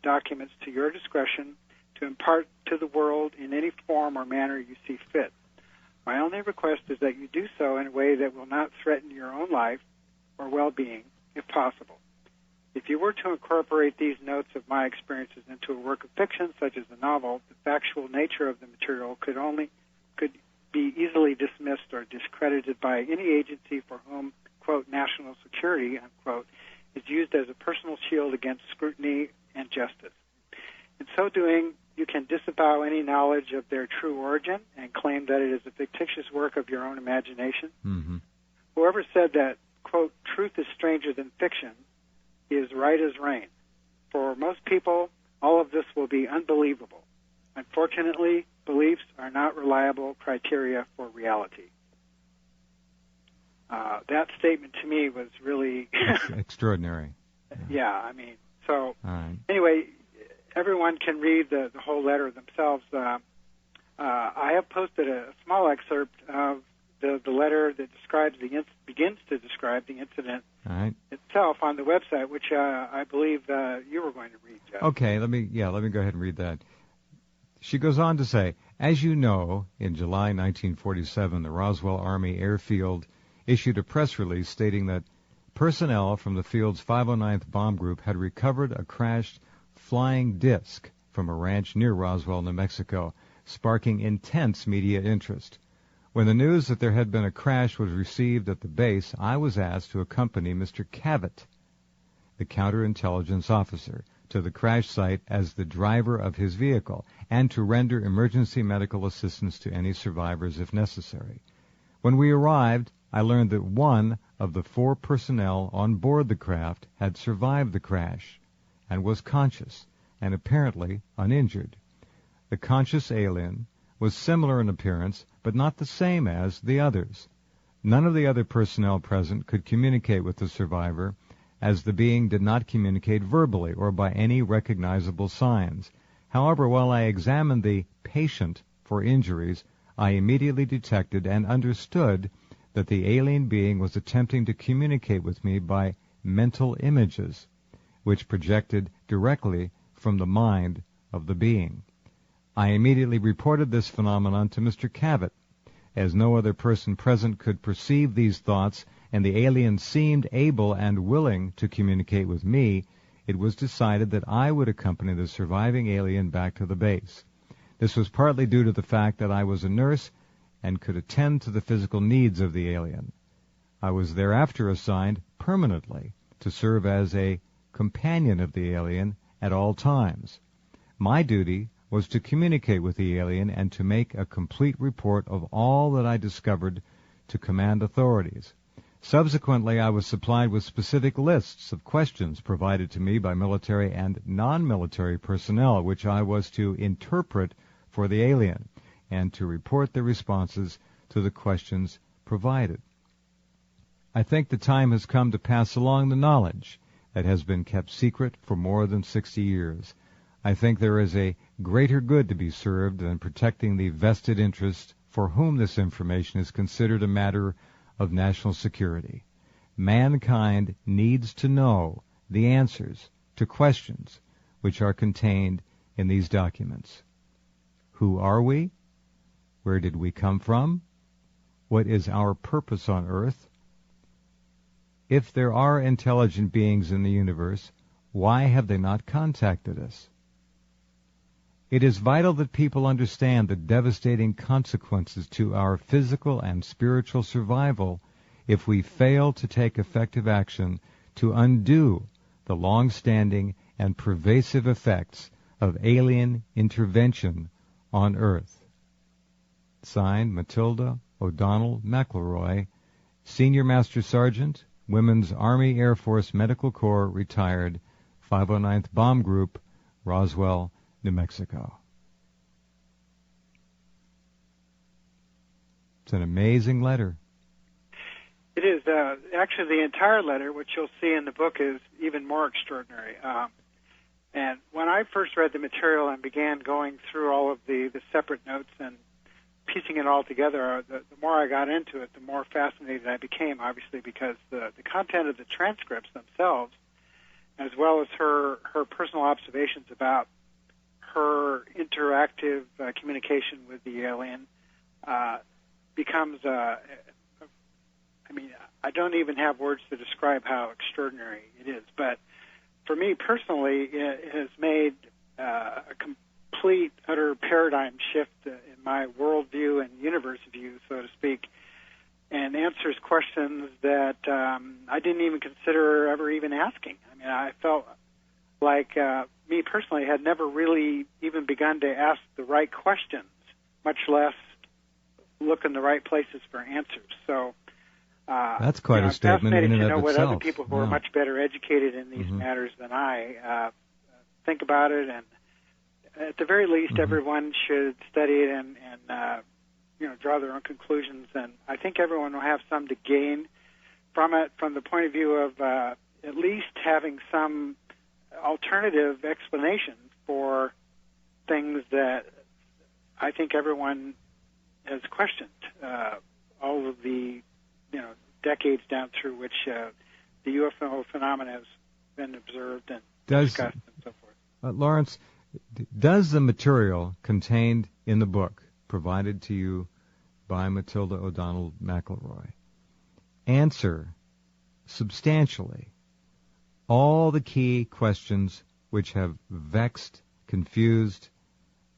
documents to your discretion to impart to the world in any form or manner you see fit. My only request is that you do so in a way that will not threaten your own life or well-being, if possible. If you were to incorporate these notes of my experiences into a work of fiction, such as a novel, the factual nature of the material could be easily dismissed or discredited by any agency for whom, quote, national security, unquote, is used as a personal shield against scrutiny and justice. In so doing, you can disavow any knowledge of their true origin and claim that it is a fictitious work of your own imagination. Mm-hmm. Whoever said that, quote, truth is stranger than fiction is right as rain. For most people, all of this will be unbelievable. Unfortunately, beliefs are not reliable criteria for reality. That statement to me was really extraordinary. Yeah, I mean, so right. Anyway, everyone can read the whole letter themselves. I have posted a small excerpt of the letter that begins to describe the incident itself on the website, which I believe you were going to read, Jeff. Okay, let me go ahead and read that. She goes on to say, as you know, in July 1947, the Roswell Army Airfield issued a press release stating that personnel from the field's 509th Bomb Group had recovered a crashed flying disc from a ranch near Roswell, New Mexico, sparking intense media interest. When the news that there had been a crash was received at the base, I was asked to accompany Mr. Cavett, the counterintelligence officer, to the crash site as the driver of his vehicle, and to render emergency medical assistance to any survivors if necessary. When we arrived, I learned that one of the 4 personnel on board the craft had survived the crash and was conscious and apparently uninjured. The conscious alien was similar in appearance, but not the same as the others. None of the other personnel present could communicate with the survivor, as the being did not communicate verbally or by any recognizable signs. However, while I examined the patient for injuries, I immediately detected and understood that the alien being was attempting to communicate with me by mental images, which projected directly from the mind of the being. I immediately reported this phenomenon to Mr. Cavett. As no other person present could perceive these thoughts, and the alien seemed able and willing to communicate with me, it was decided that I would accompany the surviving alien back to the base. This was partly due to the fact that I was a nurse and could attend to the physical needs of the alien. I was thereafter assigned permanently to serve as a companion of the alien at all times. My duty was to communicate with the alien and to make a complete report of all that I discovered to command authorities. Subsequently, I was supplied with specific lists of questions provided to me by military and non-military personnel, which I was to interpret for the alien and to report the responses to the questions provided. I think the time has come to pass along the knowledge that has been kept secret for more than 60 years. I think there is a greater good to be served than protecting the vested interest for whom this information is considered a matter of national security. Mankind needs to know the answers to questions which are contained in these documents. Who are we? Where did we come from? What is our purpose on earth? If there are intelligent beings in the universe, why have they not contacted us? It is vital that people understand the devastating consequences to our physical and spiritual survival if we fail to take effective action to undo the long-standing and pervasive effects of alien intervention on Earth. Signed, Matilda O'Donnell McElroy, Senior Master Sergeant, Women's Army Air Force Medical Corps, retired, 509th Bomb Group, Roswell, New Mexico. It's an amazing letter. It is. Actually, the entire letter, which you'll see in the book, is even more extraordinary. And when I first read the material and began going through all of the separate notes and piecing it all together, the more I got into it, the more fascinated I became, obviously, because the content of the transcripts themselves as well as her personal observations about her interactive communication with the alien, becomes, I mean, I don't even have words to describe how extraordinary it is. But for me personally, it has made a complete, utter paradigm shift in my worldview and universe view, so to speak, and answers questions that I didn't even consider ever even asking. I mean, I felt like me personally had never really even begun to ask the right questions, much less look in the right places for answers. So that's quite a statement in and of itself. I'm fascinated to know what other people who are much better educated in these matters than I think about it, and at the very least, everyone should study it and draw their own conclusions. And I think everyone will have some to gain from it, from the point of view of at least having some alternative explanation for things that I think everyone has questioned all of the decades down through which the UFO phenomena has been observed and discussed and so forth. Lawrence, does the material contained in the book provided to you by Matilda O'Donnell McElroy answer substantially all the key questions which have vexed, confused,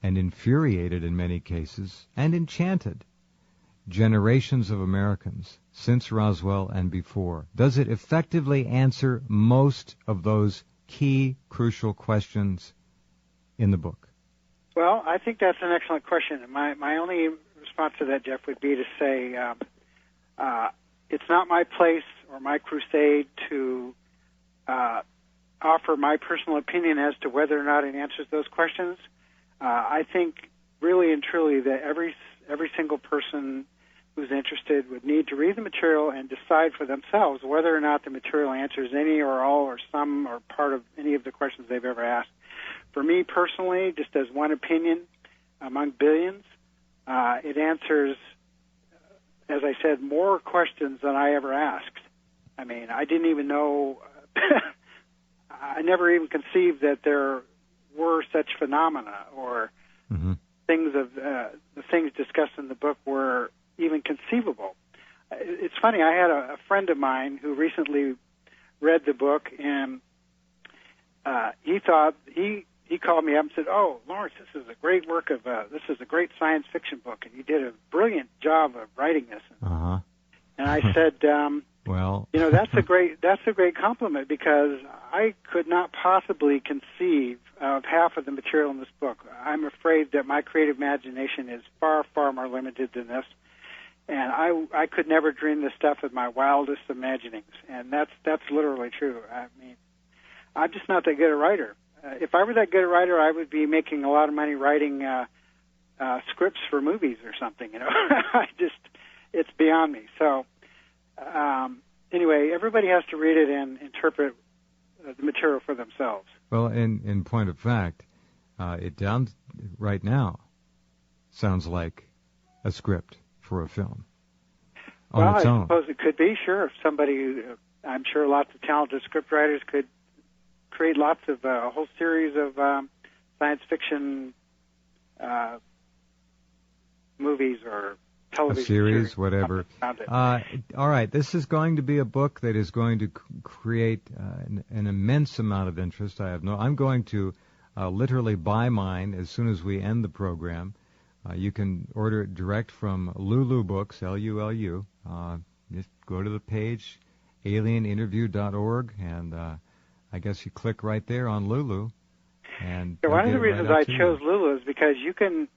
and infuriated in many cases, and enchanted generations of Americans since Roswell and before? Does it effectively answer most of those key, crucial questions in the book? Well, I think that's an excellent question. And my only response to that, Jeff, would be to say it's not my place or my crusade to offer my personal opinion as to whether or not it answers those questions. I think really and truly that every single person who's interested would need to read the material and decide for themselves whether or not the material answers any or all or some or part of any of the questions they've ever asked. For me personally, just as one opinion among billions, it answers, as I said, more questions than I ever asked. I mean, I didn't even know, I never even conceived that there were such phenomena or things of the things discussed in the book were even conceivable. It's funny, I had a friend of mine who recently read the book, and he thought, he called me up and said, "Oh, Lawrence, this is a great work of, this is a great science fiction book, and you did a brilliant job of writing this." And I said, well, that's a great compliment, because I could not possibly conceive of half of the material in this book. I'm afraid that my creative imagination is far, far more limited than this, and I could never dream this stuff with my wildest imaginings, and that's literally true. I mean, I'm just not that good a writer. If I were that good a writer, I would be making a lot of money writing scripts for movies or something. It's beyond me. So anyway, everybody has to read it and interpret the material for themselves. Well, in point of fact, it down right now sounds like a script for a film on its own. I suppose it could be, sure. If somebody, I'm sure lots of talented scriptwriters could create lots of a whole series of science fiction movies or television series, whatever. All right, this is going to be a book that is going to create an immense amount of interest. I'm going to literally buy mine as soon as we end the program. You can order it direct from Lulu Books, Lulu. Just go to the page, alieninterview.org, and I guess you click right there on Lulu. And one of the reasons I chose Lulu is because you can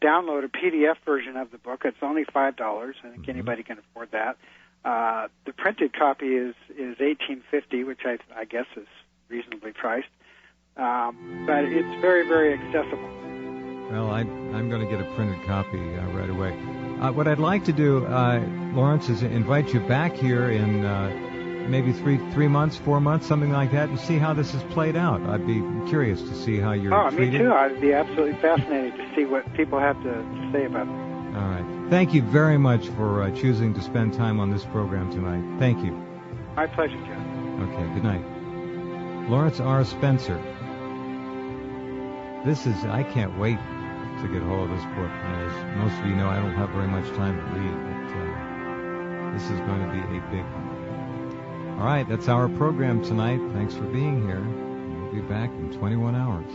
download a PDF version of the book. It's only $5. I think anybody can afford that. The printed copy is $18.50, which I guess is reasonably priced. But it's very, very accessible. Well, I'm going to get a printed copy right away. What I'd like to do, Lawrence, is invite you back here in maybe 3 months, 4 months, something like that, and see how this is played out. I'd be curious to see how you're treated. Me too. I'd be absolutely fascinated to see what people have to say about it. All right. Thank you very much for choosing to spend time on this program tonight. Thank you. My pleasure, Jeff. Okay, good night. Lawrence R. Spencer. I can't wait to get a hold of this book. As most of you know, I don't have very much time to read, but this is going to be a big one. All right, that's our program tonight. Thanks for being here. We'll be back in 21 hours.